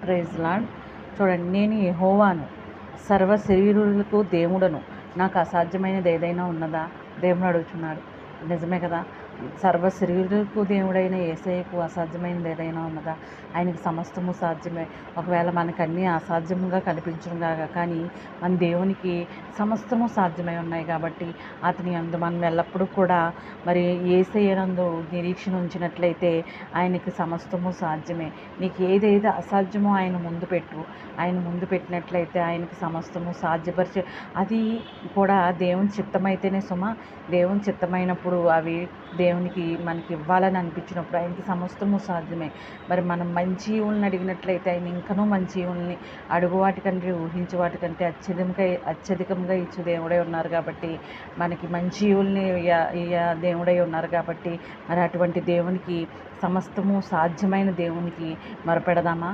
Praise lord. చూడండి, నేను యెహోవాను, సర్వ శరీరులకు దేవుడను, నాకు అసాధ్యమైనది ఏదైనా ఉన్నదా? దేవుడు అడుగుతున్నాడు. నిజమే కదా. సర్వ శరీరులకు దేవుడైన యేసయ్యకు అసాధ్యమైనది ఏదైనా ఉన్నదా? ఆయనకి సమస్తము సాధ్యమే. ఒకవేళ మనకు అన్నీ అసాధ్యంగా కనిపించునుగా, కానీ మన దేవునికి సమస్తము సాధ్యమై ఉన్నాయి కాబట్టి అతని యందు మనం ఎల్లప్పుడూ కూడా మరి యేసయ్యనందు నిరీక్షణ ఉంచినట్లయితే ఆయనకి సమస్తము సాధ్యమే. నీకు ఏదైతే అసాధ్యమో ఆయన ముందు పెట్టు. ఆయన ముందు పెట్టినట్లయితే ఆయనకి సమస్తము సాధ్యపరిచే అది కూడా దేవుని చిత్తమైతేనే సుమా. దేవుని చిత్తమైనప్పుడు అవి దేవునికి మనకి ఇవ్వాలని అనిపించినప్పుడు ఆయనకి సమస్తము సాధ్యమే. మరి మనం మంచి ఈవుల్ని అడిగినట్లయితే ఆయన ఇంకనూ మంచి ఈవుల్ని అడుగు వాటికంటే ఊహించే వాటికంటే అత్యధికంగా ఇచ్చు దేవుడై ఉన్నారు కాబట్టి, మనకి మంచి ఈవుల్ని దేవుడై ఉన్నారు కాబట్టి, మరి అటువంటి దేవునికి సమస్తము సాధ్యమైన దేవునికి మొరపెడదామా?